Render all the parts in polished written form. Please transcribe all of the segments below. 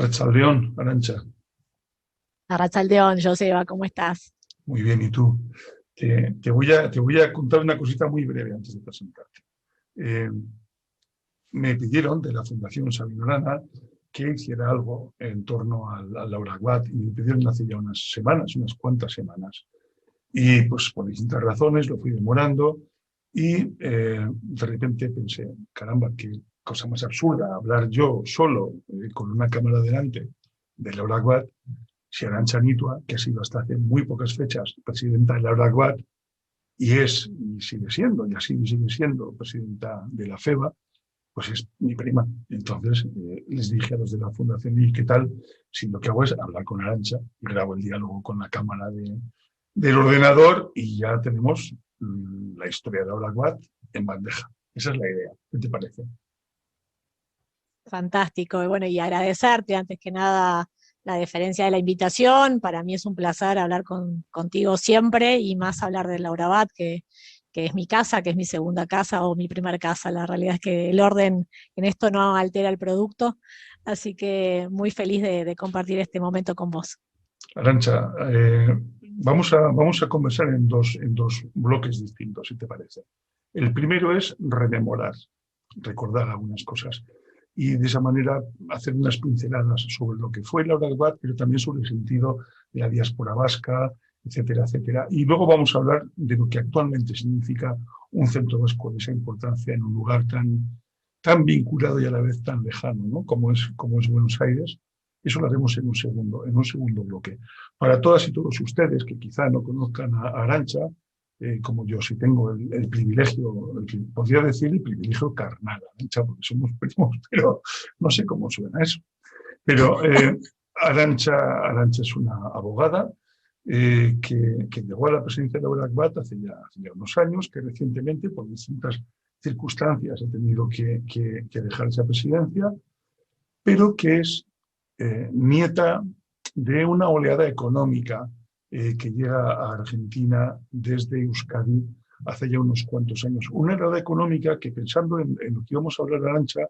Arratsaldeón, Arantxa. Arratsaldeón, Joseba, ¿cómo estás? Muy bien, ¿y tú? Te voy a contar una cosita muy breve antes de presentarte. Eh, Me pidieron de la Fundación Sabino Arana que hiciera algo en torno al Laura Aguad, y me pidieron hace ya unas semanas, unas cuantas semanas. Y pues por distintas razones lo fui demorando y de repente pensé, caramba, qué cosa más absurda hablar yo solo con una cámara delante de Laura Aguad. Si Arantxa Nitua, que ha sido hasta hace muy pocas fechas presidenta de la Aguad y sigue siendo, y así sigue siendo presidenta de la FEBA, pues es mi prima. Entonces les dije a los de la fundación, ¿y qué tal? Si lo que hago es hablar con Arantxa y grabo el diálogo con la cámara del ordenador y ya tenemos la historia de la Aguad en bandeja. Esa es la idea. ¿Qué te parece? Fantástico. Y bueno, y agradecerte antes que nada la deferencia de la invitación. Para mí es un placer hablar contigo siempre y más hablar de Laura Bat, que es mi casa, que es mi segunda casa o mi primer casa. La realidad es que el orden en esto no altera el producto, así que muy feliz de compartir este momento con vos. Arantxa, vamos a conversar en dos bloques distintos, si te parece. El primero es rememorar, recordar algunas cosas y de esa manera hacer unas pinceladas sobre lo que fue la Aguad, pero también sobre el sentido de la diáspora vasca, etcétera, etcétera. Y luego vamos a hablar de lo que actualmente significa un centro vasco de esa importancia en un lugar tan vinculado y a la vez tan lejano, ¿no? como es Buenos Aires. Eso lo haremos en un segundo bloque. Para todas y todos ustedes que quizá no conozcan a Arantxa, como yo sí tengo el privilegio, podría decir el privilegio carnal, Arantxa, porque somos primos, pero no sé cómo suena eso. Pero Arantxa es una abogada que llegó a la presidencia de la Aguad hace ya unos años, que recientemente, por distintas circunstancias, ha tenido que dejar esa presidencia, pero que es nieta de una oleada económica que llega a Argentina desde Euskadi hace ya unos cuantos años. Una oleada económica que, pensando en lo que íbamos a hablar, Arantxa,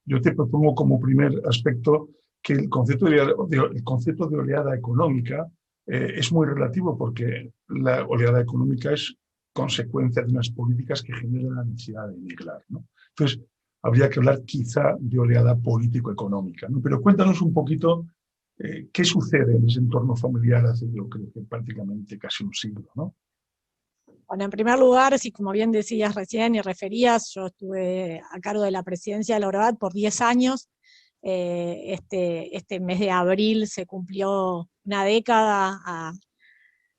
yo te propongo como primer aspecto que el concepto de oleada económica es muy relativo, porque la oleada económica es consecuencia de unas políticas que generan la necesidad de emigrar, ¿no? Entonces, habría que hablar quizá de oleada político-económica, ¿no? Pero cuéntanos un poquito qué sucede en ese entorno familiar hace, yo creo que prácticamente casi un siglo, ¿no? Bueno, en primer lugar, si como bien decías recién y referías, yo estuve a cargo de la presidencia de la Aguad por 10 años. Este mes de abril se cumplió una década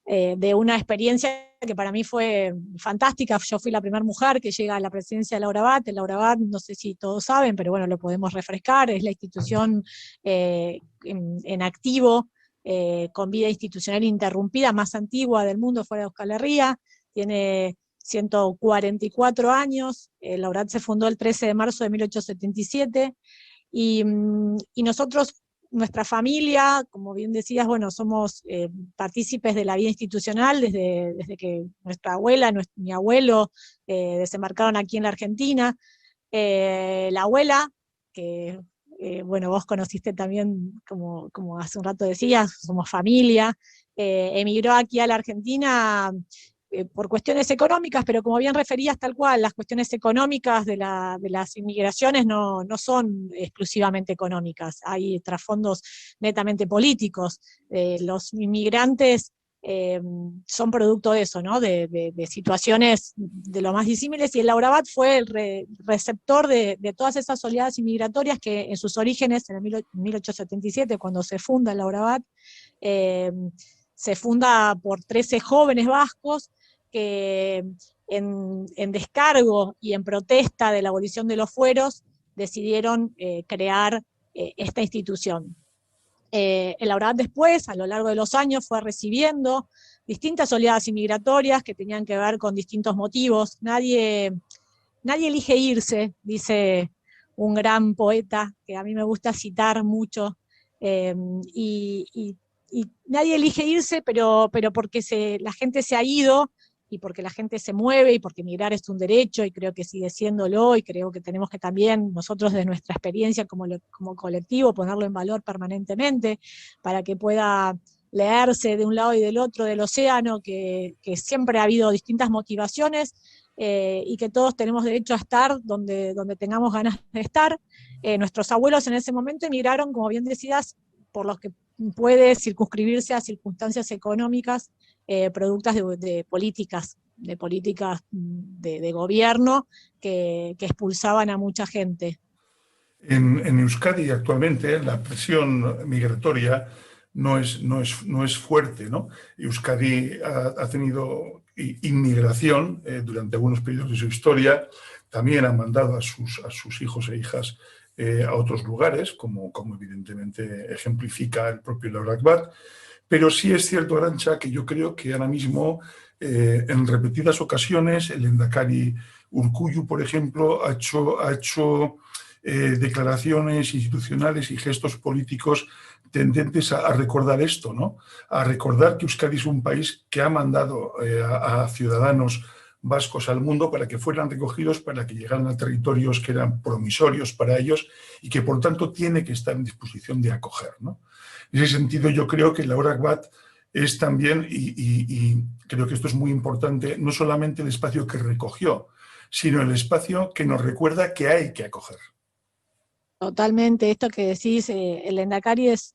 de una experiencia que para mí fue fantástica. Yo fui la primera mujer que llega a la presidencia de la Aguad. La Aguad, no sé si todos saben, pero bueno, lo podemos refrescar, es la institución en activo, con vida institucional interrumpida, más antigua del mundo fuera de Euskal Herria. Tiene 144 años, la Aguad se fundó el 13 de marzo de 1877, y nosotros, nuestra familia, como bien decías, bueno, somos partícipes de la vida institucional desde que nuestra abuela, mi abuelo, desembarcaron aquí en la Argentina. La abuela, que bueno, vos conociste también, como hace un rato decías, somos familia, emigró aquí a la Argentina por cuestiones económicas, pero como bien referías, tal cual, las cuestiones económicas de las inmigraciones no son exclusivamente económicas, hay trasfondos netamente políticos. Los inmigrantes son producto de eso, ¿no? de situaciones de lo más disímiles, y el Aguad fue el receptor de todas esas oleadas inmigratorias que en sus orígenes, en el 1877, cuando se funda el Aguad, se funda por 13 jóvenes vascos que en descargo y en protesta de la abolición de los fueros decidieron crear esta institución. El Aguad después, a lo largo de los años, fue recibiendo distintas oleadas inmigratorias que tenían que ver con distintos motivos. Nadie elige irse, dice un gran poeta que a mí me gusta citar mucho, y nadie elige irse, pero porque la gente se ha ido y porque la gente se mueve, y porque migrar es un derecho, y creo que sigue siéndolo, y creo que tenemos que también nosotros de nuestra experiencia como colectivo ponerlo en valor permanentemente, para que pueda leerse de un lado y del otro del océano, que siempre ha habido distintas motivaciones, y que todos tenemos derecho a estar donde tengamos ganas de estar. Nuestros abuelos en ese momento emigraron, como bien decías, por los que puede circunscribirse a circunstancias económicas, productas de políticas de gobierno que expulsaban a mucha gente. En Euskadi actualmente la presión migratoria no es fuerte, ¿no? Euskadi ha tenido inmigración durante algunos periodos de su historia, también han mandado a sus hijos e hijas a otros lugares, como evidentemente ejemplifica el propio Laura Akbat, pero sí es cierto, Arantxa, que yo creo que ahora mismo, en repetidas ocasiones, el Lehendakari Urkullu, por ejemplo, ha hecho declaraciones institucionales y gestos políticos tendentes a recordar esto, ¿no? A recordar que Euskadi es un país que ha mandado a ciudadanos vascos al mundo para que fueran recogidos, para que llegaran a territorios que eran promisorios para ellos y que por tanto tiene que estar en disposición de acoger, ¿no? En ese sentido yo creo que Laura Akbat es también, y creo que esto es muy importante, no solamente el espacio que recogió, sino el espacio que nos recuerda que hay que acoger. Totalmente, esto que decís, el Lehendakari es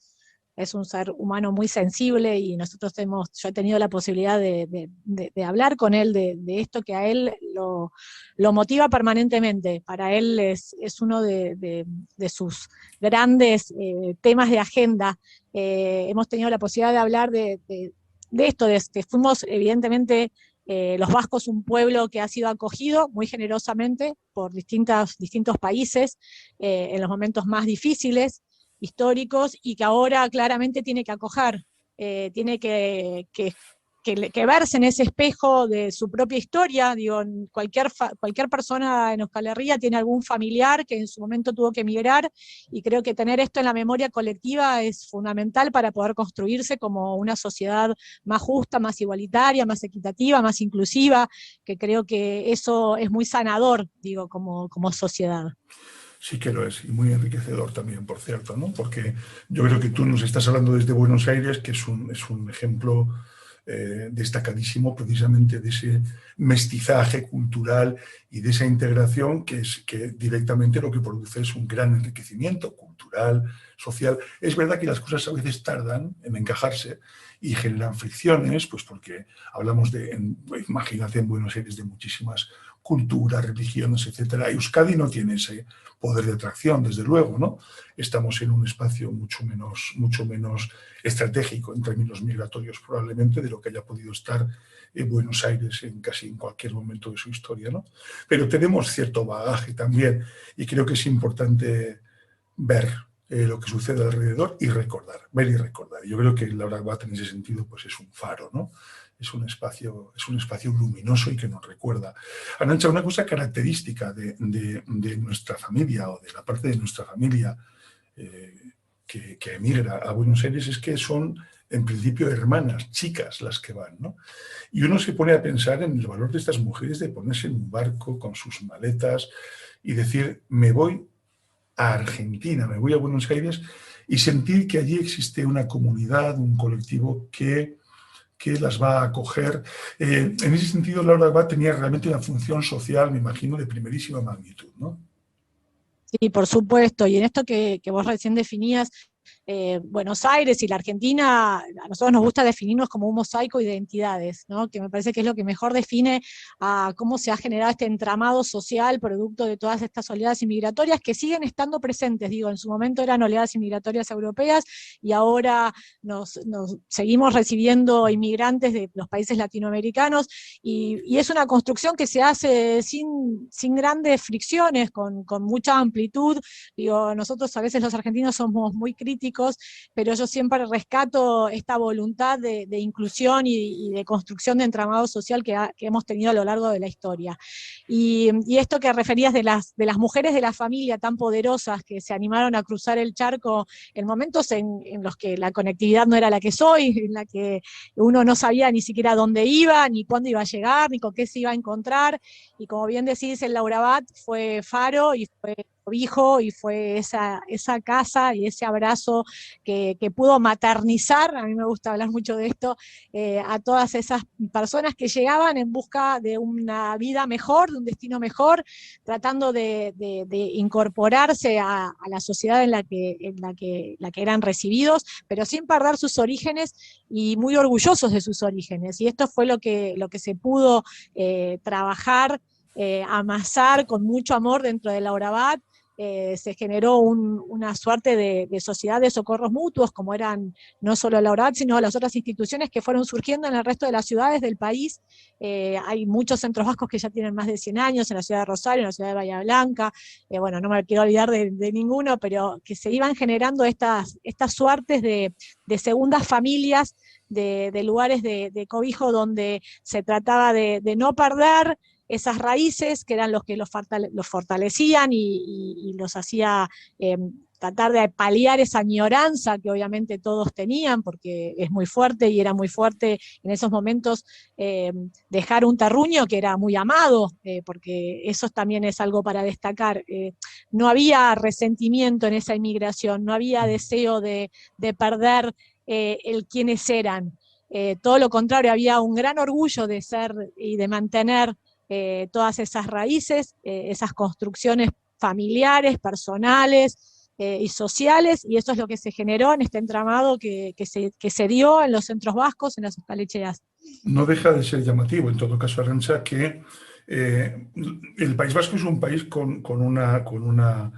un ser humano muy sensible, y yo he tenido la posibilidad de hablar con él de esto que a él lo motiva permanentemente. Para él es uno de sus grandes temas de agenda. Hemos tenido la posibilidad de hablar de esto, de que fuimos evidentemente los vascos un pueblo que ha sido acogido muy generosamente por distintos países en los momentos más difíciles, históricos, y que ahora claramente tiene que acoger, tiene que verse en ese espejo de su propia historia. Digo, cualquier persona en Euskal Herria tiene algún familiar que en su momento tuvo que emigrar, y creo que tener esto en la memoria colectiva es fundamental para poder construirse como una sociedad más justa, más igualitaria, más equitativa, más inclusiva, que creo que eso es muy sanador, digo, como sociedad. Sí que lo es, y muy enriquecedor también, por cierto, ¿no? Porque yo creo que tú nos estás hablando desde Buenos Aires, que es un ejemplo destacadísimo precisamente de ese mestizaje cultural y de esa integración que directamente lo que produce es un gran enriquecimiento cultural, social. Es verdad que las cosas a veces tardan en encajarse y generan fricciones, pues porque hablamos imagínate, en Buenos Aires, de muchísimas culturas, religiones, etcétera. Euskadi no tiene ese poder de atracción, desde luego, ¿no? Estamos en un espacio mucho menos estratégico en términos migratorios, probablemente, de lo que haya podido estar en Buenos Aires casi en cualquier momento de su historia, ¿no? Pero tenemos cierto bagaje también, y creo que es importante ver lo que sucede alrededor y recordar, ver y recordar. Yo creo que Laura Akbat en ese sentido pues es un faro, ¿no? Es un espacio luminoso y que nos recuerda. Arantxa, una cosa característica de nuestra familia, o de la parte de nuestra familia que emigra a Buenos Aires, es que son en principio hermanas, chicas las que van, ¿no? Y uno se pone a pensar en el valor de estas mujeres de ponerse en un barco con sus maletas y decir, me voy a Argentina, me voy a Buenos Aires, y sentir que allí existe una comunidad, un colectivo que las va a acoger. En ese sentido, Laura Akbat tenía realmente una función social, me imagino, de primerísima magnitud, ¿no? Sí, por supuesto, y en esto que vos recién definías, Buenos Aires y la Argentina, a nosotros nos gusta definirnos como un mosaico de identidades, ¿no? Que me parece que es lo que mejor define a cómo se ha generado este entramado social producto de todas estas oleadas inmigratorias que siguen estando presentes. Digo, en su momento eran oleadas inmigratorias europeas, y ahora nos seguimos recibiendo inmigrantes de los países latinoamericanos, y es una construcción que se hace sin grandes fricciones, con mucha amplitud. Digo, nosotros a veces los argentinos somos muy críticos políticos, pero yo siempre rescato esta voluntad de inclusión y de construcción de entramado social que hemos tenido a lo largo de la historia. Y esto que referías de las mujeres de la familia tan poderosas que se animaron a cruzar el charco en momentos en los que la conectividad no era la que soy, en la que uno no sabía ni siquiera dónde iba, ni cuándo iba a llegar, ni con qué se iba a encontrar, y como bien decís, el Laurabat fue faro y fue cobijo y fue esa casa y ese abrazo que pudo maternizar, a mí me gusta hablar mucho de esto, a todas esas personas que llegaban en busca de una vida mejor, de un destino mejor, tratando de incorporarse a la sociedad en la que eran recibidos, pero sin perder sus orígenes y muy orgullosos de sus orígenes. Y esto fue lo que se pudo trabajar, amasar con mucho amor dentro de Laurabat. Se generó una suerte de sociedad de socorros mutuos, como eran no solo Laurabat, sino las otras instituciones que fueron surgiendo en el resto de las ciudades del país. Hay muchos centros vascos que ya tienen más de 100 años, en la ciudad de Rosario, en la ciudad de Bahía Blanca, bueno, no me quiero olvidar de ninguno, pero que se iban generando estas suertes de segundas familias, de lugares de cobijo donde se trataba de no perder esas raíces que eran los que los fortalecían y los hacía tratar de paliar esa añoranza que obviamente todos tenían, porque es muy fuerte y era muy fuerte en esos momentos dejar un terruño que era muy amado, porque eso también es algo para destacar. No había resentimiento en esa inmigración, no había deseo de perder el quiénes eran. Todo lo contrario, había un gran orgullo de ser y de mantener todas esas raíces, esas construcciones familiares, personales y sociales, y eso es lo que se generó en este entramado que se dio en los centros vascos, en las escalecheas. No deja de ser llamativo, en todo caso, Arantxa, que el País Vasco es un país con una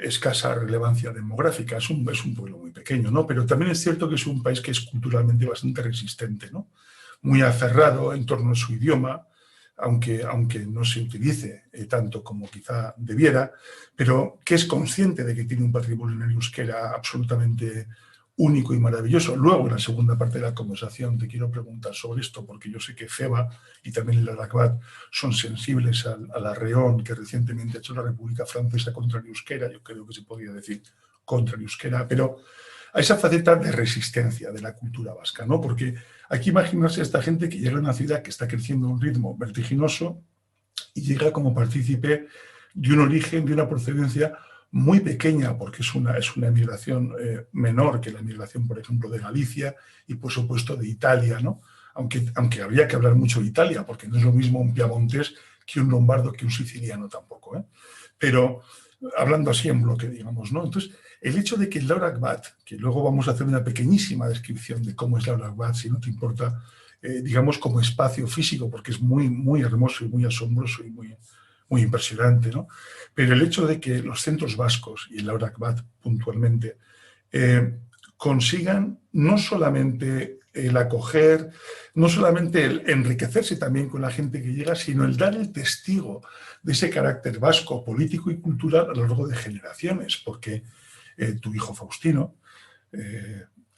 escasa relevancia demográfica, es un pueblo muy pequeño, ¿no? Pero también es cierto que es un país que es culturalmente bastante resistente, ¿no? Muy aferrado en torno a su idioma, aunque no se utilice tanto como quizá debiera, pero que es consciente de que tiene un patrimonio en el euskera absolutamente único y maravilloso. Luego, en la segunda parte de la conversación, te quiero preguntar sobre esto, porque yo sé que FEBA y también el Aragbat son sensibles al arreón que recientemente ha hecho la República Francesa contra el euskera, yo creo que se podría decir contra el euskera, pero a esa faceta de resistencia de la cultura vasca, ¿no? Porque hay que imaginarse a esta gente que llega a una ciudad que está creciendo a un ritmo vertiginoso y llega como partícipe de un origen, de una procedencia muy pequeña, porque es una emigración menor que la emigración, por ejemplo, de Galicia y, por supuesto, de Italia, ¿no? Aunque habría que hablar mucho de Italia, porque no es lo mismo un piamontés que un lombardo que un siciliano tampoco, ¿eh? Pero hablando así en bloque, digamos, ¿no? Entonces, el hecho de que el Laurabat, que luego vamos a hacer una pequeñísima descripción de cómo es Laurabat, si no te importa, digamos, como espacio físico, porque es muy, muy hermoso y muy asombroso y muy, muy impresionante, ¿no? Pero el hecho de que los centros vascos, y el Laurabat puntualmente, consigan no solamente el acoger, no solamente el enriquecerse también con la gente que llega, sino el dar el testigo de ese carácter vasco, político y cultural a lo largo de generaciones, porque tu hijo Faustino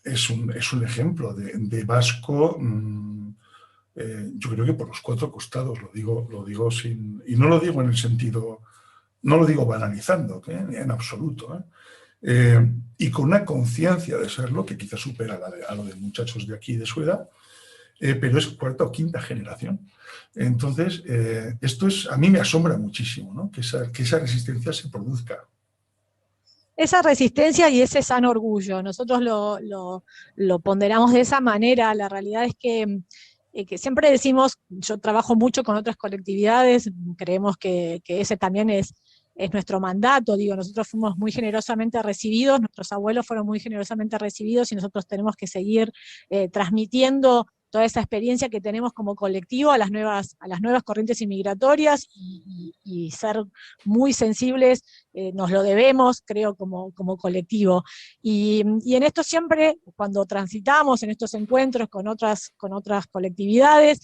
es un ejemplo de vasco, yo creo que por los cuatro costados, lo digo sin, y no lo digo en el sentido, no lo digo banalizando, en absoluto, y con una conciencia de serlo que quizás supera a lo de muchachos de aquí de su edad, pero es cuarta o quinta generación. Entonces, esto a mí me asombra muchísimo, ¿no? que esa resistencia se produzca. Esa resistencia y ese sano orgullo, nosotros lo ponderamos de esa manera. La realidad es que siempre decimos, yo trabajo mucho con otras colectividades, creemos que ese también es nuestro mandato, digo, nosotros fuimos muy generosamente recibidos, nuestros abuelos fueron muy generosamente recibidos y nosotros tenemos que seguir transmitiendo toda esa experiencia que tenemos como colectivo a las nuevas corrientes inmigratorias y ser muy sensibles, nos lo debemos, creo, como colectivo. Y en esto siempre, cuando transitamos en estos encuentros con otras colectividades,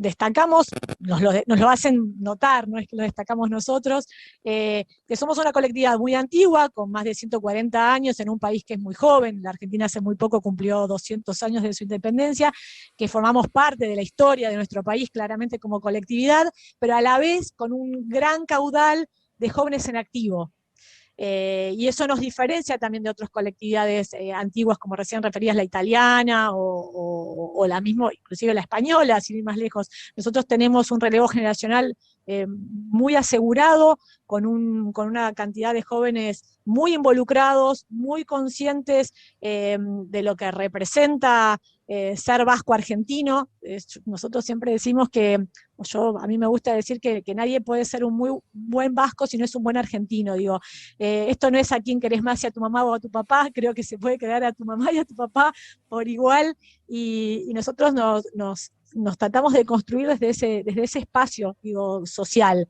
destacamos, nos lo hacen notar, no es que lo destacamos nosotros, que somos una colectividad muy antigua, con más de 140 años, en un país que es muy joven. La Argentina hace muy poco cumplió 200 años de su independencia, que formamos parte de la historia de nuestro país claramente como colectividad, pero a la vez con un gran caudal de jóvenes en activo. Y eso nos diferencia también de otras colectividades antiguas, como recién referías, la italiana o la misma, inclusive la española, sin ir más lejos. Nosotros tenemos un relevo generacional muy asegurado, con una cantidad de jóvenes muy involucrados, muy conscientes de lo que representa ser vasco argentino. Nosotros siempre decimos que, a mí me gusta decir que nadie puede ser un muy buen vasco si no es un buen argentino. Digo, esto no es a quién querés más, si a tu mamá o a tu papá, creo que se puede quedar a tu mamá y a tu papá por igual, y nosotros nos tratamos de construir desde ese espacio, digo, social,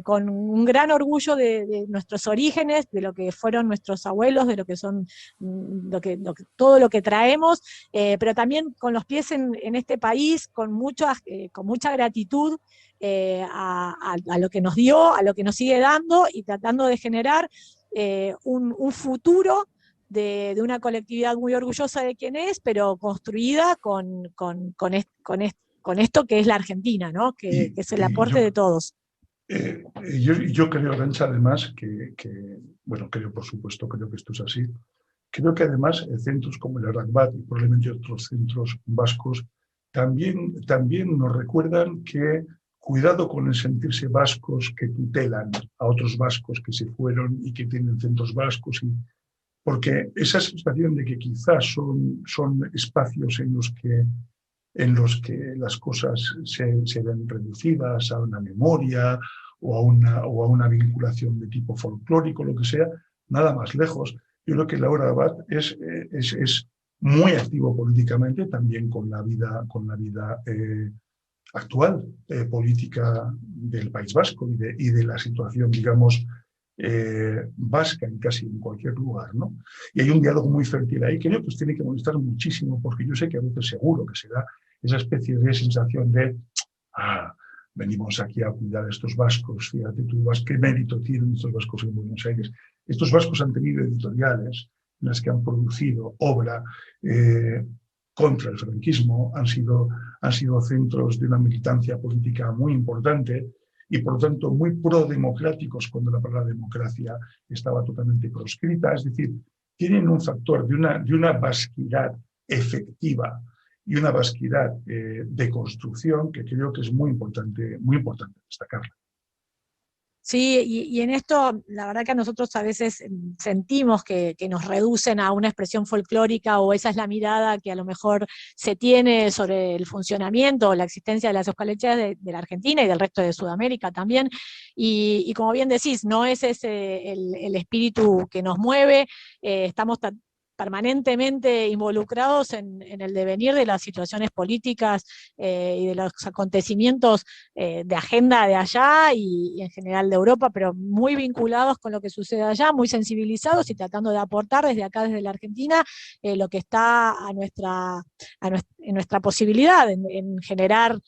con un gran orgullo de nuestros orígenes, de lo que fueron nuestros abuelos, de lo que son todo lo que traemos, pero también con los pies en este país, con mucha gratitud a lo que nos dio, a lo que nos sigue dando, y tratando de generar un futuro de una colectividad muy orgullosa de quién es, pero construida con esto que es la Argentina, ¿no? Que es el aporte de todos. Yo creo, Arantxa, además, bueno, por supuesto, creo que esto es así. Creo que además centros como el Aragbat y probablemente otros centros vascos también nos recuerdan que cuidado con el sentirse vascos que tutelan a otros vascos que se fueron y que tienen centros vascos, porque esa sensación de que quizás son espacios en los que las cosas se ven reducidas a una memoria o a una vinculación de tipo folclórico, lo que sea, nada más lejos. Yo creo que Laura Abad es muy activo políticamente, también con la vida actual política del País Vasco y de la situación, digamos, vasca en casi en cualquier lugar, ¿no? Y hay un diálogo muy fértil ahí que os tiene que molestar muchísimo, porque yo sé que a veces seguro que se da esa especie de sensación de venimos aquí a cuidar a estos vascos, fíjate tú, qué mérito tienen estos vascos en Buenos Aires. Estos vascos han tenido editoriales en las que han producido obra contra el franquismo, han sido centros de una militancia política muy importante y, por lo tanto, muy prodemocráticos cuando la palabra democracia estaba totalmente proscrita. Es decir, tienen un factor de una vasquidad efectiva y una vasquidad de construcción que creo que es muy importante destacarla. Sí, y en esto, la verdad que a nosotros a veces sentimos que nos reducen a una expresión folclórica, o esa es la mirada que a lo mejor se tiene sobre el funcionamiento o la existencia de las colectividades de la Argentina y del resto de Sudamérica también, y como bien decís, no es ese el espíritu que nos mueve. Estamos permanentemente involucrados en el devenir de las situaciones políticas y de los acontecimientos de agenda de allá y en general de Europa, pero muy vinculados con lo que sucede allá, muy sensibilizados y tratando de aportar desde acá, desde la Argentina, lo que está en nuestra posibilidad, en generar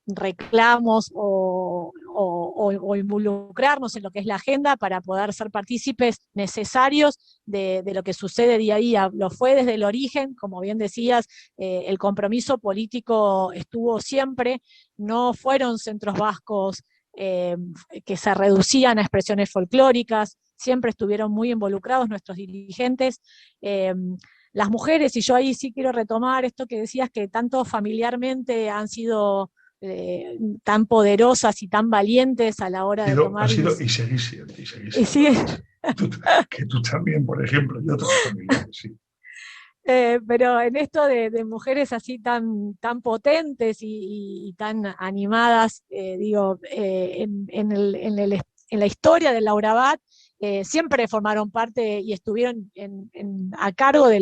reclamos o involucrarnos en lo que es la agenda para poder ser partícipes necesarios de lo que sucede día a día. Lo fue desde el origen, como bien decías, el compromiso político estuvo siempre, no fueron centros vascos que se reducían a expresiones folclóricas, siempre estuvieron muy involucrados nuestros dirigentes. Las mujeres, y yo ahí sí quiero retomar esto que decías, que tanto familiarmente han sido tan poderosas y tan valientes a la hora de tomar... Y seguís siendo. Que tú también, por ejemplo, y otras familias, sí. Pero en esto de mujeres así tan potentes y tan animadas, en la historia del Laura Abad, siempre formaron parte y estuvieron a cargo de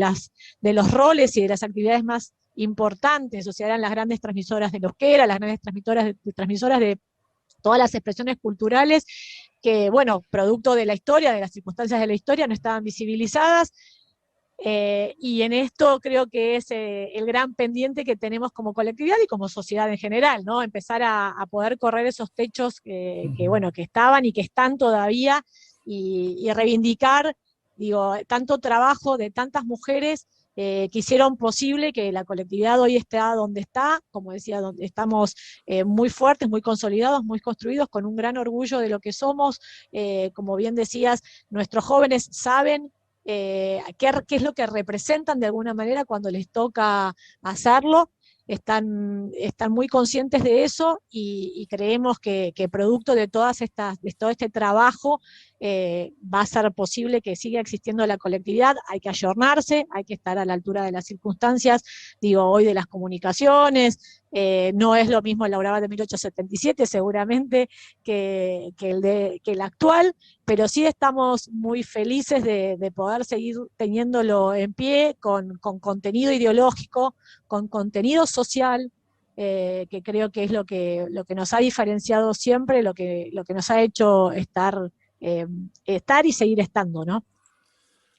los roles y de las actividades más importantes. O sea, eran las grandes transmisoras del euskera, las grandes transmisoras de todas las expresiones culturales que, bueno, producto de la historia, de las circunstancias de la historia, no estaban visibilizadas. Y en esto creo que es el gran pendiente que tenemos como colectividad y como sociedad en general, ¿no? Empezar a poder correr esos techos bueno, que estaban y que están todavía, y reivindicar, digo, tanto trabajo de tantas mujeres que hicieron posible que la colectividad hoy esté donde está, como decía, donde estamos muy fuertes, muy consolidados, muy construidos, con un gran orgullo de lo que somos. Como bien decías, nuestros jóvenes saben qué es lo que representan de alguna manera cuando les toca hacerlo. Están muy conscientes de eso, y creemos que producto de de todo este trabajo va a ser posible que siga existiendo la colectividad. Hay que ayornarse, hay que estar a la altura de las circunstancias, digo, hoy de las comunicaciones. No es lo mismo el Laura Bat de 1877 seguramente que el actual, pero sí estamos muy felices de poder seguir teniéndolo en pie con contenido ideológico, con contenido social, que creo que es lo que nos ha diferenciado siempre, lo que nos ha hecho estar y seguir estando, ¿no?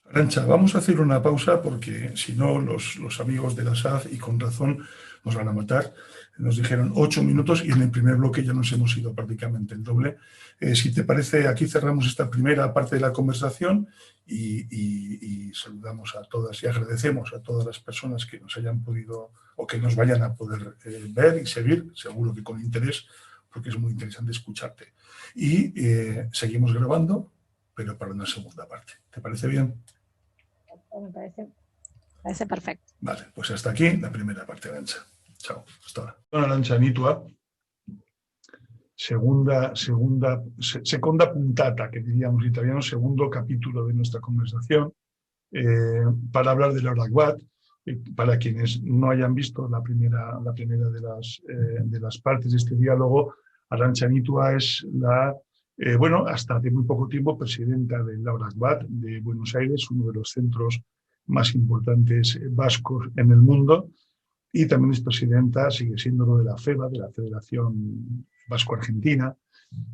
Arantxa, vamos a hacer una pausa porque si no los amigos de la SAD, y con razón, nos van a matar. Nos dijeron 8 minutos y en el primer bloque ya nos hemos ido prácticamente el doble. Si te parece, aquí cerramos esta primera parte de la conversación y saludamos a todas y agradecemos a todas las personas que nos hayan podido o que nos vayan a poder ver y seguir, seguro que con interés, porque es muy interesante escucharte. Y seguimos grabando, pero para una segunda parte. ¿Te parece bien? Me parece perfecto. Vale, pues hasta aquí la primera parte, Arantxa. Chao, hasta ahora. Arantxa Nitua, seconda puntata, que diríamos en italiano, segundo capítulo de nuestra conversación, para hablar de Laura Bat. Para quienes no hayan visto la primera de las partes de este diálogo, Arantxa Nitua es bueno, hasta hace muy poco tiempo, presidenta del Laura Bat de Buenos Aires, uno de los centros más importantes vascos en el mundo, y también es presidenta, sigue siendo lo de la FEBA, de la Federación Vasco-Argentina.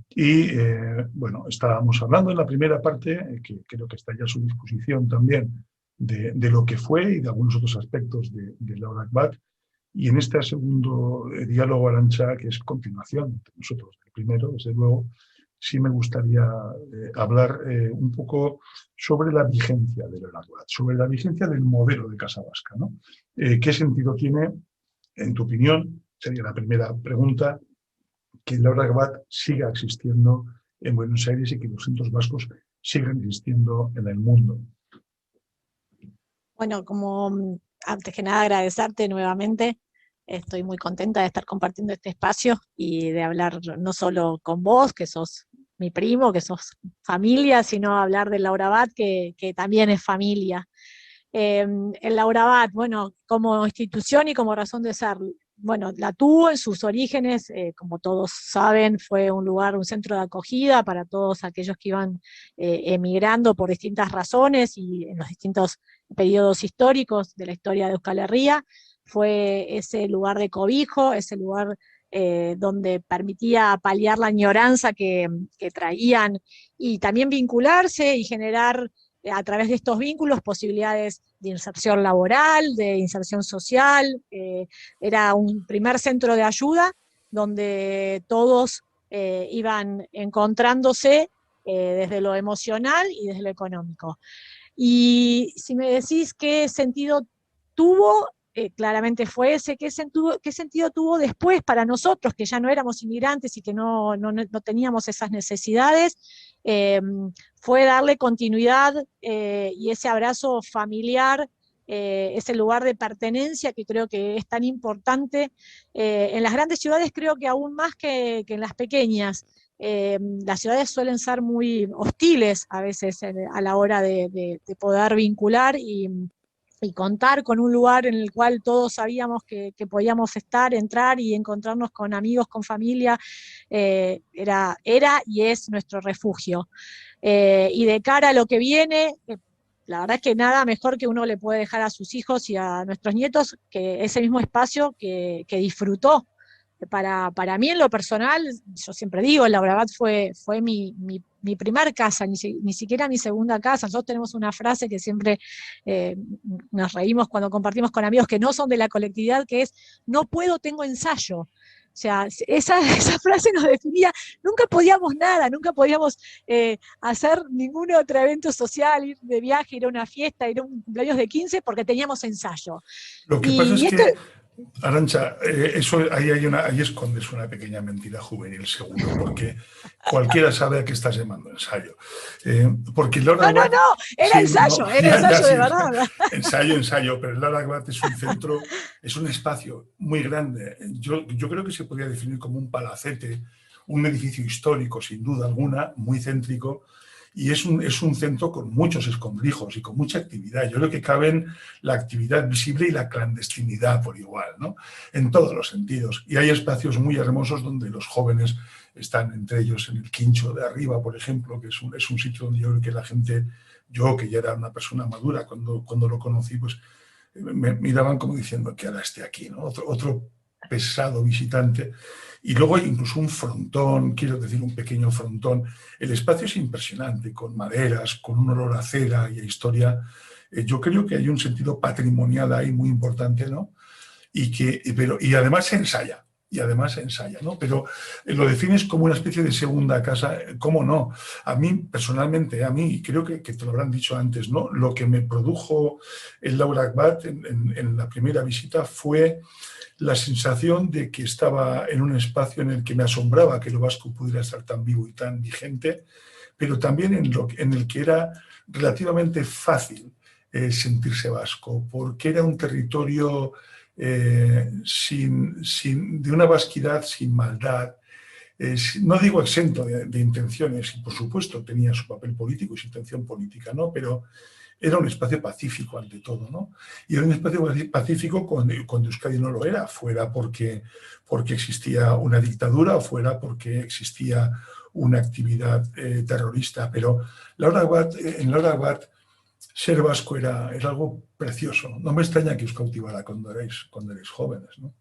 Y bueno, estábamos hablando en la primera parte, que creo que está ya a su disposición también, de lo que fue y de algunos otros aspectos de Laura Bat. Y en este segundo diálogo, Arantxa, que es continuación entre nosotros, el primero, desde luego, sí me gustaría hablar un poco sobre la vigencia de Laura Bat, sobre la vigencia del modelo de Casa Vasca, ¿no? ¿Qué sentido tiene, en tu opinión, sería la primera pregunta, que Laura Bat siga existiendo en Buenos Aires y que los centros vascos sigan existiendo en el mundo? Bueno, como antes que nada agradecerte nuevamente. Estoy muy contenta de estar compartiendo este espacio y de hablar no solo con vos, que sos mi primo, que sos familia, sino hablar del Laura Bat, que también es familia. El Laura Bat, bueno, como institución y como razón de ser, bueno, la tuvo en sus orígenes, como todos saben, fue un lugar, un centro de acogida para todos aquellos que iban emigrando por distintas razones y en los distintos periodos históricos de la historia de Euskal Herria. Fue ese lugar de cobijo, ese lugar donde permitía paliar la añoranza que traían, y también vincularse y generar a través de estos vínculos posibilidades de inserción laboral, de inserción social. Era un primer centro de ayuda donde todos iban encontrándose desde lo emocional y desde lo económico. Y si me decís qué sentido tuvo, claramente fue ese. ¿Qué sentido tuvo después para nosotros, que ya no éramos inmigrantes y que no teníamos esas necesidades? Fue darle continuidad y ese abrazo familiar, ese lugar de pertenencia que creo que es tan importante en las grandes ciudades, creo que aún más que en las pequeñas. Las ciudades suelen ser muy hostiles a veces a la hora de poder vincular y contar con un lugar en el cual todos sabíamos que podíamos estar, entrar y encontrarnos con amigos, con familia. Era y es nuestro refugio. Y de cara a lo que viene, la verdad es que nada mejor que uno le puede dejar a sus hijos y a nuestros nietos que ese mismo espacio que disfrutó. Para mí, en lo personal, yo siempre digo, el Laura Bat fue mi mi primer casa, ni siquiera mi segunda casa. Nosotros tenemos una frase que siempre nos reímos cuando compartimos con amigos que no son de la colectividad, que es: no puedo, tengo ensayo. O sea, esa frase nos definía. Nunca podíamos nada, nunca podíamos hacer ningún otro evento social, ir de viaje, ir a una fiesta, ir a un cumpleaños de 15, porque teníamos ensayo. Lo que pasa Y es esto... que, Arantxa, eso, ahí escondes una pequeña mentira juvenil, seguro, porque cualquiera sabe a qué estás llamando ensayo. Porque Laura No, Watt, era sí, ensayo, no, era ya, ensayo sí, de verdad. ensayo, pero Laura Watt es un centro, es un espacio muy grande. Yo creo que se podría definir como un palacete, un edificio histórico, sin duda alguna, muy céntrico, y es un centro con muchos escondrijos y con mucha actividad. Yo creo que caben la actividad visible y la clandestinidad por igual, ¿no? En todos los sentidos. Y hay espacios muy hermosos donde los jóvenes están entre ellos en el quincho de arriba, por ejemplo, que es un sitio donde yo creo que la gente, yo que ya era una persona madura cuando lo conocí, pues me miraban como diciendo que ahora esté aquí, ¿no? Otro pesado visitante. Y luego hay incluso un frontón, quiero decir, un pequeño frontón. El espacio es impresionante, con maderas, con un olor a cera y a historia. Yo creo que hay un sentido patrimonial ahí muy importante, ¿no? Y además se ensaya. ¿No? Pero lo defines como una especie de segunda casa. ¿Cómo no? A mí, personalmente, y creo que te lo habrán dicho antes, ¿no? Lo que me produjo el Laura Akbat en la primera visita fue la sensación de que estaba en un espacio en el que me asombraba que lo vasco pudiera estar tan vivo y tan vigente, pero también en el que era relativamente fácil sentirse vasco, porque era un territorio de una vasquidad sin maldad. No digo exento de intenciones, y por supuesto tenía su papel político y su intención política, ¿no? Pero era un espacio pacífico ante todo, ¿no? Y era un espacio pacífico cuando Euskadi no lo era, fuera porque existía una dictadura o fuera porque existía una actividad terrorista. Pero en Laura Abad ser vasco era algo precioso. No me extraña que os cautivara cuando erais jóvenes, ¿no?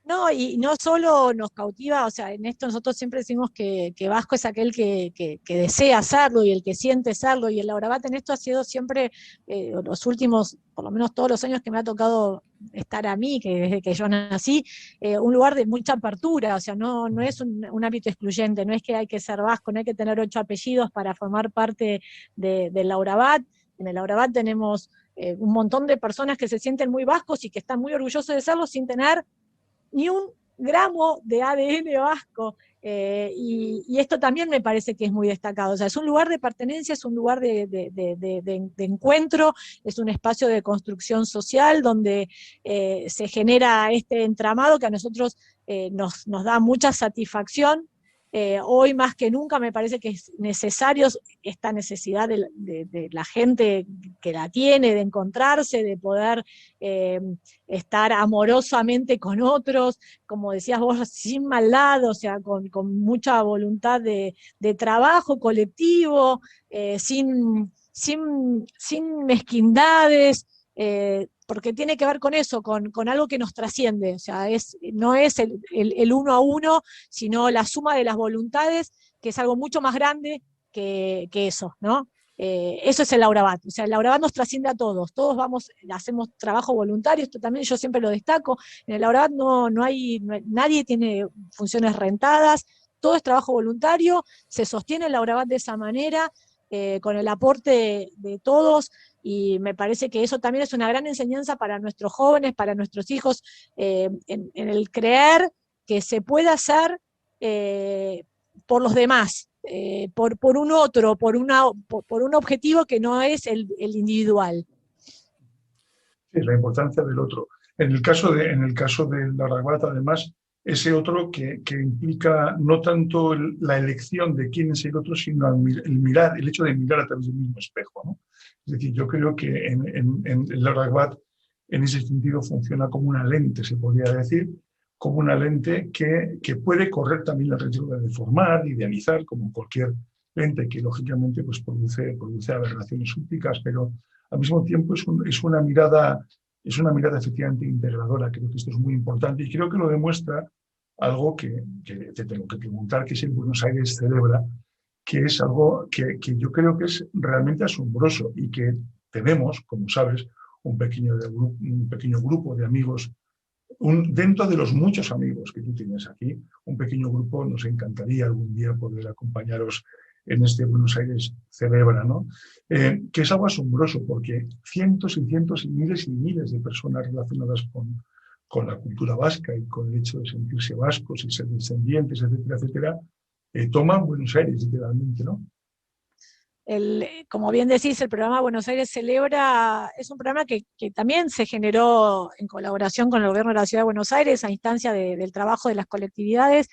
No, y no solo nos cautiva, o sea, en esto nosotros siempre decimos que vasco es aquel que desea serlo y el que siente serlo, y el Laurabat en esto ha sido siempre, los últimos, por lo menos todos los años que me ha tocado estar a mí, que desde que yo nací, un lugar de mucha apertura, o sea, no es un ámbito excluyente, no es que hay que ser vasco, no hay que tener 8 apellidos para formar parte del Laurabat. En el Laurabat tenemos un montón de personas que se sienten muy vascos y que están muy orgullosos de serlo sin tener ni un gramo de ADN vasco, y esto también me parece que es muy destacado. O sea, es un lugar de pertenencia, es un lugar de encuentro, es un espacio de construcción social donde se genera este entramado que a nosotros nos da mucha satisfacción. Hoy más que nunca me parece que es necesario esta necesidad de la gente que la tiene, de encontrarse, de poder estar amorosamente con otros, como decías vos, sin maldad, o sea, con mucha voluntad de trabajo colectivo, sin mezquindades, porque tiene que ver con eso, con algo que nos trasciende, o sea, no es el uno a uno, sino la suma de las voluntades, que es algo mucho más grande que eso, ¿no? Eso es el Laurabat, o sea, el Laurabat nos trasciende a todos vamos, hacemos trabajo voluntario, esto también yo siempre lo destaco, en el Laurabat nadie tiene funciones rentadas, todo es trabajo voluntario, se sostiene el Laurabat de esa manera, con el aporte de todos, y me parece que eso también es una gran enseñanza para nuestros jóvenes, para nuestros hijos, en el creer que se puede hacer por los demás, por un otro, por un objetivo que no es el individual. Sí, la importancia del otro. En el caso de la Rabat, además, ese otro que implica no tanto la elección de quién es el otro, sino el hecho de mirar a través del mismo espejo, ¿no? Es decir, yo creo que en la Rabat, en ese sentido, funciona como una lente, se podría decir, como una lente que puede correr también el riesgo de deformar, idealizar, como cualquier lente que, lógicamente, pues produce aberraciones ópticas, pero al mismo tiempo es una mirada efectivamente integradora. Creo que esto es muy importante y creo que lo demuestra algo que te tengo que preguntar, que es el Buenos Aires Celebra, que es algo que yo creo que es realmente asombroso y que tenemos, como sabes, un pequeño grupo de amigos, dentro de los muchos amigos que tú tienes aquí, un pequeño grupo. Nos encantaría algún día poder acompañaros en este Buenos Aires Celebra, ¿no? Que es algo asombroso porque cientos y cientos y miles de personas relacionadas con la cultura vasca y con el hecho de sentirse vascos y ser descendientes, etcétera, etcétera, toman Buenos Aires literalmente, ¿no? Como bien decís, el programa Buenos Aires Celebra es un programa que también se generó en colaboración con el gobierno de la Ciudad de Buenos Aires a instancia del trabajo de las colectividades,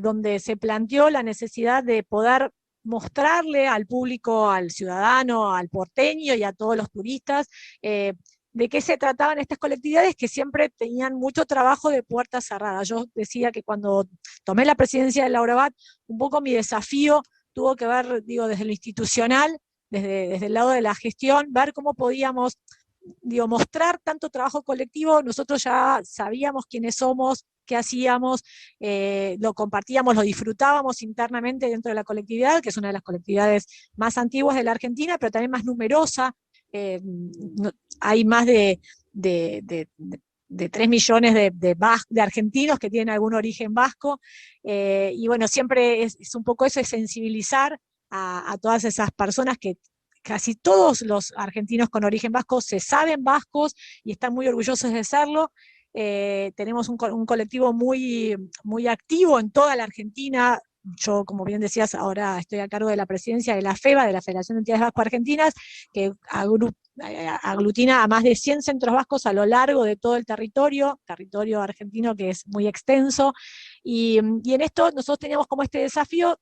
donde se planteó la necesidad de poder mostrarle al público, al ciudadano, al porteño y a todos los turistas, de qué se trataban estas colectividades que siempre tenían mucho trabajo de puertas cerradas. Yo decía que cuando tomé la presidencia de la Laurabat, un poco mi desafío tuvo que ver, digo, desde lo institucional, desde el lado de la gestión, ver cómo podíamos, digo, mostrar tanto trabajo colectivo. Nosotros ya sabíamos quiénes somos, qué hacíamos, lo compartíamos, lo disfrutábamos internamente dentro de la colectividad, que es una de las colectividades más antiguas de la Argentina, pero también más numerosa. Hay más de 3 millones de argentinos que tienen algún origen vasco, y bueno, siempre es un poco eso, es sensibilizar a todas esas personas que casi todos los argentinos con origen vasco se saben vascos y están muy orgullosos de serlo. Tenemos un colectivo muy activo en toda la Argentina. Yo, como bien decías, ahora estoy a cargo de la presidencia de la FEVA, de la Federación de Entidades Vasco-Argentinas, que aglutina a más de 100 centros vascos a lo largo de todo el territorio argentino, que es muy extenso, y en esto nosotros teníamos como este desafío,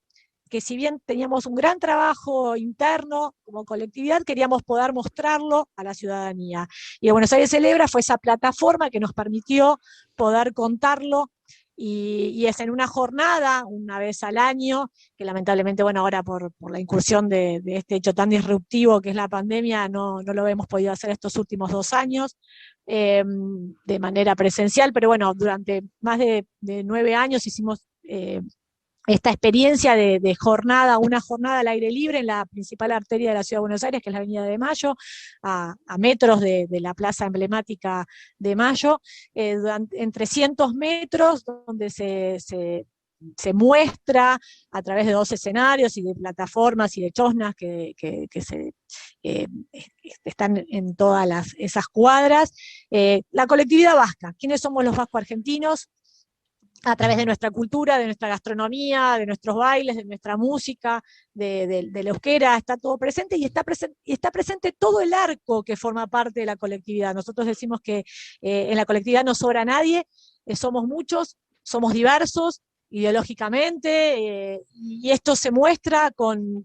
que si bien teníamos un gran trabajo interno como colectividad, queríamos poder mostrarlo a la ciudadanía. Y Buenos Aires Celebra fue esa plataforma que nos permitió poder contarlo, y es en una jornada, una vez al año, que lamentablemente, bueno, ahora por la incursión de este hecho tan disruptivo que es la pandemia, no lo hemos podido hacer estos últimos 2 años de manera presencial, pero bueno, durante más de 9 años hicimos esta experiencia de jornada, una jornada al aire libre en la principal arteria de la Ciudad de Buenos Aires, que es la Avenida de Mayo, a metros de la plaza emblemática de Mayo, en 300 metros, donde se muestra a través de 2 escenarios y de plataformas y de chosnas que están en todas esas cuadras, la colectividad vasca. ¿Quiénes somos los vascos argentinos? A través de nuestra cultura, de nuestra gastronomía, de nuestros bailes, de nuestra música, de la euskera, está todo presente, y está presente todo el arco que forma parte de la colectividad. Nosotros decimos que en la colectividad no sobra nadie, somos muchos, somos diversos ideológicamente, y esto se muestra con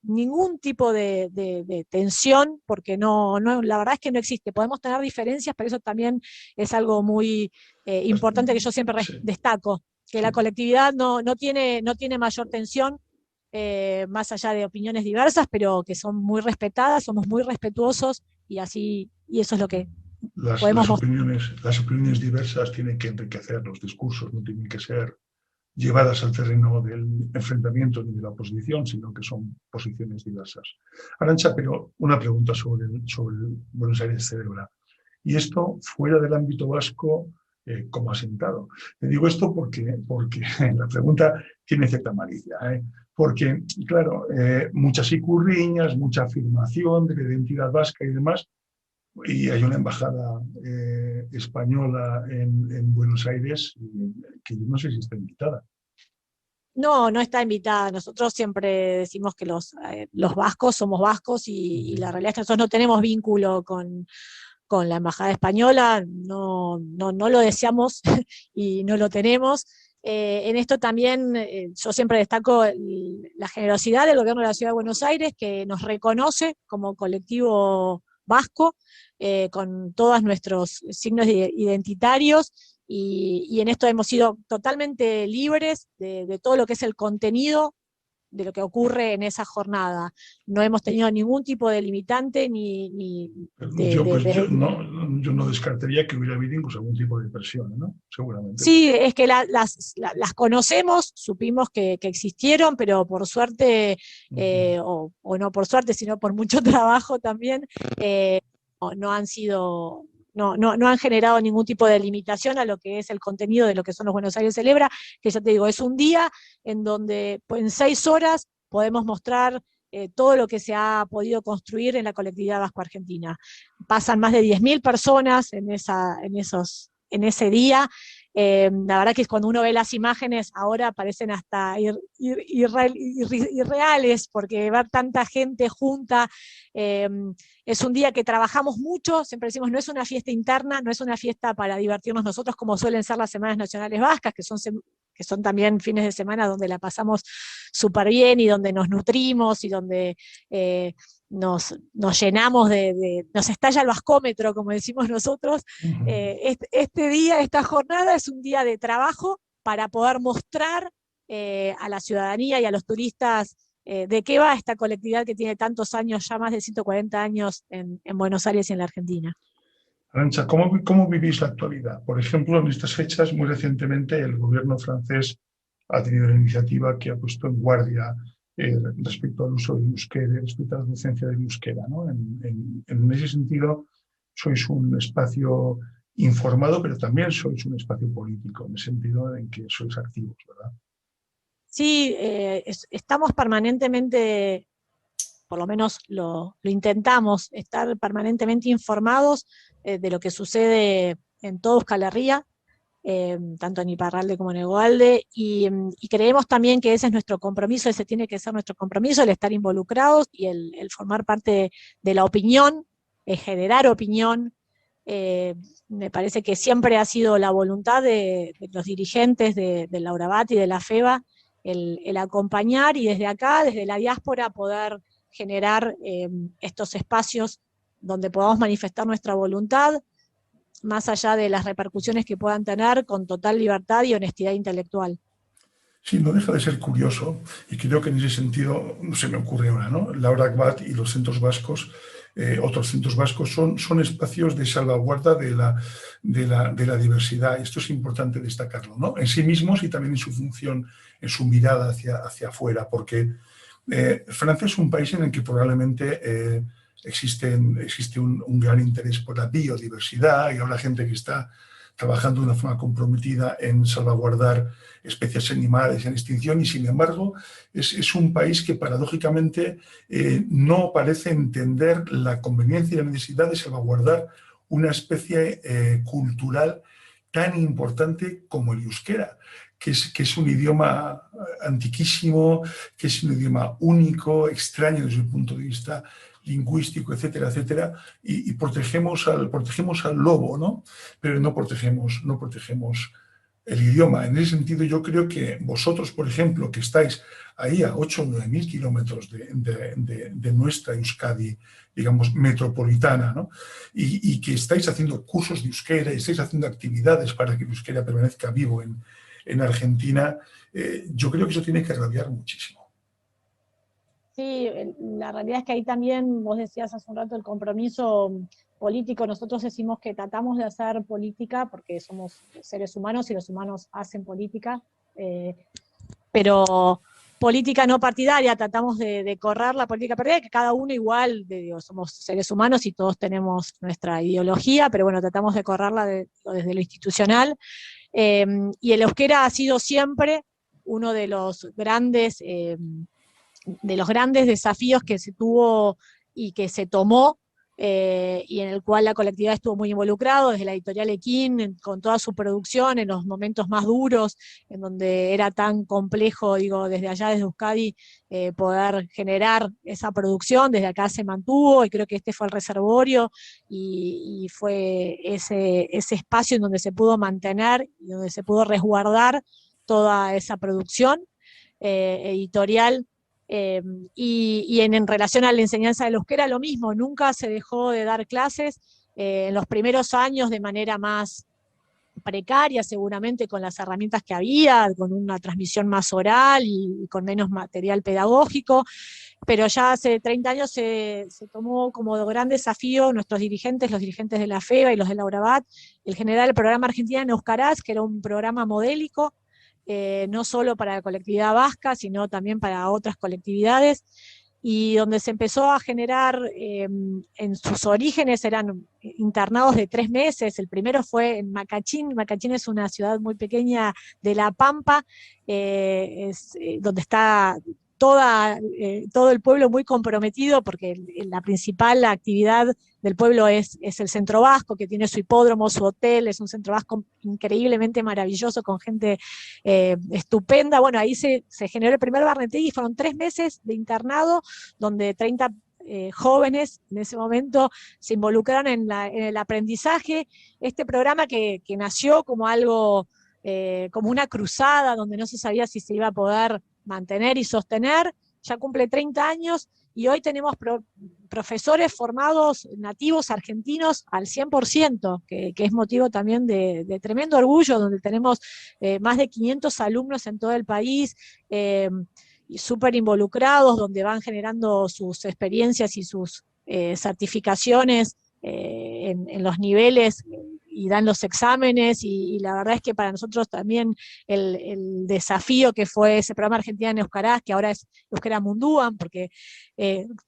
ningún tipo de tensión, porque la verdad es que no existe. Podemos tener diferencias, pero eso también es algo muy importante que yo siempre Sí, destaco, que la sí. colectividad no tiene mayor tensión, más allá de opiniones diversas, pero que son muy respetadas, somos muy respetuosos, y eso es lo que podemos mostrar. Las opiniones diversas tienen que enriquecer los discursos, no tienen que ser llevadas al terreno del enfrentamiento ni de la oposición, sino que son posiciones diversas. Arantxa, pero una pregunta sobre el Buenos Aires Celebra. Y esto, fuera del ámbito vasco, ¿cómo ha sentado? Te digo esto porque la pregunta tiene cierta malicia, porque, claro, muchas icurriñas, mucha afirmación de la identidad vasca y demás, y hay una embajada española en Buenos Aires que yo no sé si está invitada. No está invitada. Nosotros siempre decimos que los vascos somos vascos, y la realidad es que nosotros no tenemos vínculo con la embajada española, no lo deseamos y no lo tenemos. En esto también yo siempre destaco la generosidad del gobierno de la Ciudad de Buenos Aires, que nos reconoce como colectivo vasco, con todos nuestros signos identitarios, y en esto hemos sido totalmente libres de todo lo que es el contenido de lo que ocurre en esa jornada. No hemos tenido ningún tipo de limitante ni Yo yo no descartaría que hubiera habido incluso algún tipo de presión, ¿no? Seguramente. Sí, es que las conocemos, supimos que existieron, pero por suerte, o no por suerte, sino por mucho trabajo también, no han sido, no han generado ningún tipo de limitación a lo que es el contenido de lo que son los Buenos Aires Celebra, que ya te digo, es un día en donde pues, en 6 horas podemos mostrar todo lo que se ha podido construir en la colectividad vasco-argentina. Pasan más de 10.000 personas en ese día. La verdad que cuando uno ve las imágenes ahora parecen hasta irreales, porque ver tanta gente junta, es un día que trabajamos mucho, siempre decimos, no es una fiesta interna, no es una fiesta para divertirnos nosotros como suelen ser las Semanas Nacionales Vascas, que son también fines de semana donde la pasamos súper bien y donde nos nutrimos y donde nos llenamos nos estalla el vascómetro, como decimos nosotros. Este día, esta jornada es un día de trabajo para poder mostrar a la ciudadanía y a los turistas de qué va esta colectividad que tiene tantos años, ya más de 140 años en Buenos Aires y en la Argentina. Arantxa, ¿cómo vivís la actualidad? Por ejemplo, en estas fechas, muy recientemente, el gobierno francés ha tenido la iniciativa que ha puesto en guardia respecto al uso del euskera, respecto a la docencia del euskera, ¿no? En ese sentido, sois un espacio informado, pero también sois un espacio político, en el sentido en que sois activos, ¿verdad? Sí, estamos permanentemente, por lo menos lo intentamos, estar permanentemente informados de lo que sucede en toda Euskal Herria, tanto en Iparralde como en Hegoalde, y creemos también que ese es nuestro compromiso, ese tiene que ser nuestro compromiso, el estar involucrados y el formar parte de la opinión, generar opinión. Me parece que siempre ha sido la voluntad de los dirigentes de Laurabat y de la FEBA el acompañar y desde acá, desde la diáspora, poder generar estos espacios donde podamos manifestar nuestra voluntad, más allá de las repercusiones que puedan tener, con total libertad y honestidad intelectual. Sí, no deja de ser curioso, y creo que en ese sentido, no se me ocurre ahora, ¿no? Laurabat y los centros vascos, otros centros vascos, son espacios de salvaguarda de la diversidad. Esto es importante destacarlo, ¿no? En sí mismos y también en su función, en su mirada hacia afuera, porque Francia es un país en el que probablemente existe un gran interés por la biodiversidad, y habrá gente que está trabajando de una forma comprometida en salvaguardar especies animales en extinción, y sin embargo es un país que paradójicamente no parece entender la conveniencia y la necesidad de salvaguardar una especie cultural tan importante como el euskera, que es un idioma antiquísimo, que es un idioma único, extraño desde el punto de vista lingüístico, etcétera, etcétera, y protegemos al lobo, ¿no? Pero no protegemos el idioma. En ese sentido, yo creo que vosotros, por ejemplo, que estáis ahí a 8 o 9 mil kilómetros de nuestra Euskadi, digamos, metropolitana, ¿no? Y que estáis haciendo cursos de euskera y estáis haciendo actividades para que el euskera permanezca vivo en Argentina, yo creo que eso tiene que irradiar muchísimo. Sí, la realidad es que ahí también, vos decías hace un rato, el compromiso político. Nosotros decimos que tratamos de hacer política porque somos seres humanos y los humanos hacen política, pero política no partidaria, tratamos de correr la política partidaria, que cada uno igual, digo, somos seres humanos y todos tenemos nuestra ideología, pero bueno, tratamos de correrla desde lo institucional. Y el euskera ha sido siempre uno de los grandes desafíos que se tuvo y que se tomó, y en el cual la colectividad estuvo muy involucrada, desde la editorial Equín, con toda su producción, en los momentos más duros, en donde era tan complejo, digo, desde allá, desde Euskadi, poder generar esa producción. Desde acá se mantuvo, y creo que este fue el reservorio, y fue ese espacio en donde se pudo mantener y donde se pudo resguardar toda esa producción editorial. En relación a la enseñanza del euskera, lo mismo, nunca se dejó de dar clases. En los primeros años de manera más precaria seguramente con las herramientas que había, con una transmisión más oral y con menos material pedagógico, pero ya hace 30 años se tomó como gran desafío nuestros dirigentes, los dirigentes de la FEBA y los de la URABAT, el generar el programa Argentina en Euskaraz, que era un programa modélico, no solo para la colectividad vasca, sino también para otras colectividades, y donde se empezó a generar, en sus orígenes eran internados de 3 meses, el primero fue en Macachín. Macachín es una ciudad muy pequeña de La Pampa, donde está todo el pueblo muy comprometido, porque la principal actividad del pueblo es el Centro Vasco, que tiene su hipódromo, su hotel, es un Centro Vasco increíblemente maravilloso, con gente estupenda. Bueno, ahí se generó el primer Barnetegui, fueron 3 meses de internado, donde 30 jóvenes en ese momento se involucraron en el aprendizaje. Este programa que nació como algo, como una cruzada, donde no se sabía si se iba a poder mantener y sostener, ya cumple 30 años, y hoy tenemos profesores formados nativos argentinos al 100%, que es motivo también de tremendo orgullo, donde tenemos más de 500 alumnos en todo el país, y súper involucrados, donde van generando sus experiencias y sus certificaciones en los niveles, y dan los exámenes, y la verdad es que para nosotros también el desafío que fue ese programa Argentina en Euskaraz, que ahora es Euskera Munduan, porque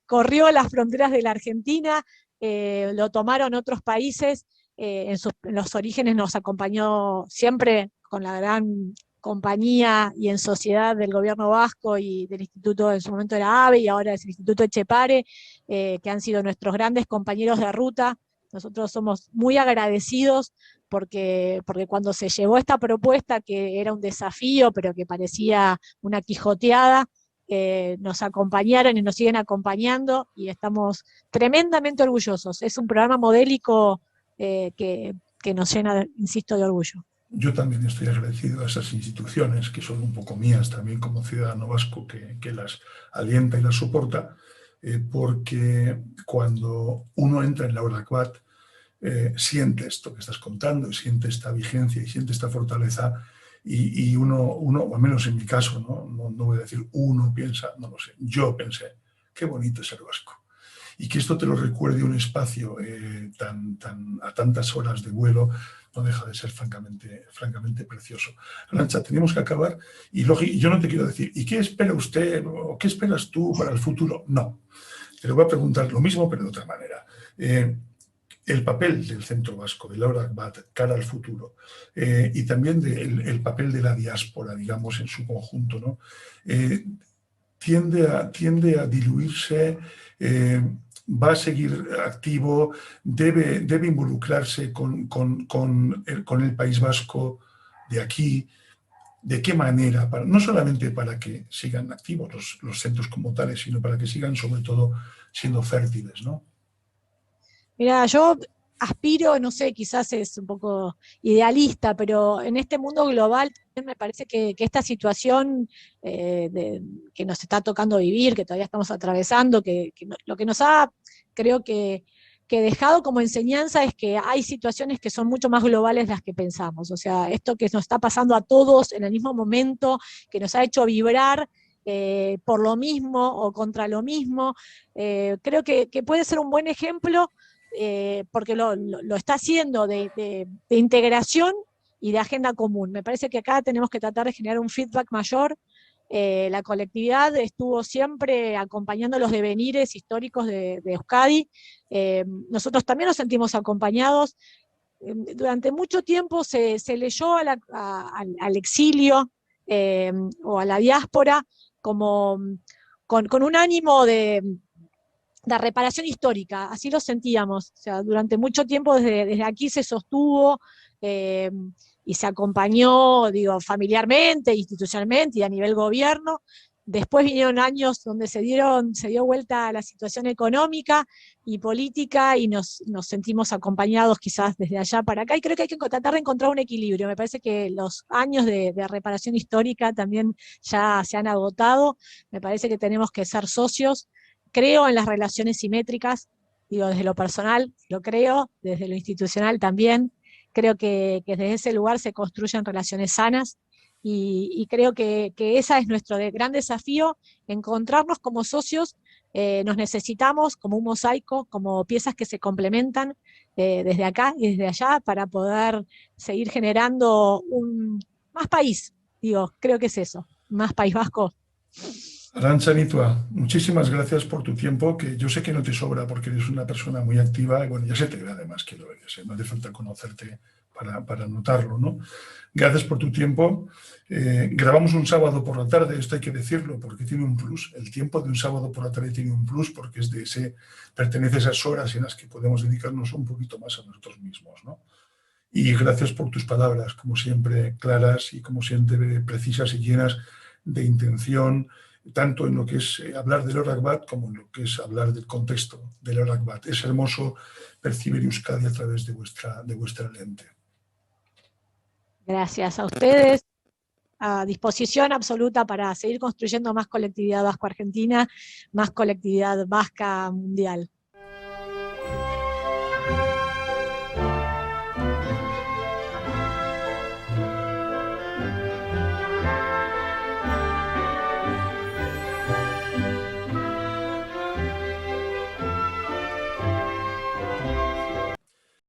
corrió las fronteras de la Argentina, lo tomaron otros países, en los orígenes nos acompañó siempre con la gran compañía y en sociedad del gobierno vasco y del instituto, en su momento era AVE y ahora es el Instituto Etxepare, que han sido nuestros grandes compañeros de ruta. Nosotros somos muy agradecidos porque cuando se llevó esta propuesta, que era un desafío, pero que parecía una quijoteada, nos acompañaron y nos siguen acompañando, y estamos tremendamente orgullosos. Es un programa modélico que nos llena, insisto, de orgullo. Yo también estoy agradecido a esas instituciones, que son un poco mías también como ciudadano vasco, que las alienta y las soporta, porque cuando uno entra en la Euskadi, siente esto que estás contando, siente esta vigencia y siente esta fortaleza, y uno, al menos en mi caso, no voy a decir uno piensa, no lo sé, yo pensé, qué bonito es ser vasco. Y que esto te lo recuerde un espacio a tantas horas de vuelo, no deja de ser francamente precioso. Arantxa, tenemos que acabar, y yo no te quiero decir, ¿y qué espera usted o qué esperas tú para el futuro? No, te lo voy a preguntar lo mismo, pero de otra manera. El papel del Centro Vasco, de la Euskadi, cara al futuro, y también el papel de la diáspora, digamos, en su conjunto, ¿no? Tiende a diluirse, va a seguir activo, debe involucrarse con el País Vasco de aquí. ¿De qué manera? No solamente para que sigan activos los centros como tales, sino para que sigan sobre todo siendo fértiles, ¿no? Mira, yo aspiro, no sé, quizás es un poco idealista, pero en este mundo global también me parece que esta situación que nos está tocando vivir, que todavía estamos atravesando, lo que nos ha, creo que dejado como enseñanza, es que hay situaciones que son mucho más globales de las que pensamos. O sea, esto que nos está pasando a todos en el mismo momento, que nos ha hecho vibrar por lo mismo o contra lo mismo, creo que puede ser un buen ejemplo, porque lo está haciendo de integración y de agenda común. Me parece que acá tenemos que tratar de generar un feedback mayor. La colectividad estuvo siempre acompañando los devenires históricos de Euskadi. Nosotros también nos sentimos acompañados. Durante mucho tiempo se leyó al exilio o a la diáspora como con un ánimo de reparación histórica, así lo sentíamos. O sea, durante mucho tiempo desde aquí se sostuvo y se acompañó, digo, familiarmente, institucionalmente y a nivel gobierno. Después vinieron años donde se dio vuelta a la situación económica y política, y nos sentimos acompañados quizás desde allá para acá, y creo que hay que tratar de encontrar un equilibrio. Me parece que los años de reparación histórica también ya se han agotado. Me parece que tenemos que ser socios. Creo en las relaciones simétricas, digo, desde lo personal lo creo, desde lo institucional también. Creo que desde ese lugar se construyen relaciones sanas, y creo que ese es nuestro gran desafío, encontrarnos como socios. Nos necesitamos como un mosaico, como piezas que se complementan desde acá y desde allá, para poder seguir generando más país. Digo, creo que es eso, más País Vasco. Arantxa Nitua, muchísimas gracias por tu tiempo, que yo sé que no te sobra porque eres una persona muy activa, y bueno, ya se te ve además que lo eres, no hace falta conocerte para notarlo, ¿no? Gracias por tu tiempo. Grabamos un sábado por la tarde, esto hay que decirlo, porque tiene un plus. El tiempo de un sábado por la tarde tiene un plus, porque pertenece a esas horas en las que podemos dedicarnos un poquito más a nosotros mismos, ¿no? Y gracias por tus palabras, como siempre, claras y como siempre precisas y llenas de intención, tanto en lo que es hablar del Orakbat como en lo que es hablar del contexto del Orakbat. Es hermoso percibir Euskadi a través de vuestra lente. Gracias a ustedes, a disposición absoluta para seguir construyendo más colectividad vasco-argentina, más colectividad vasca mundial.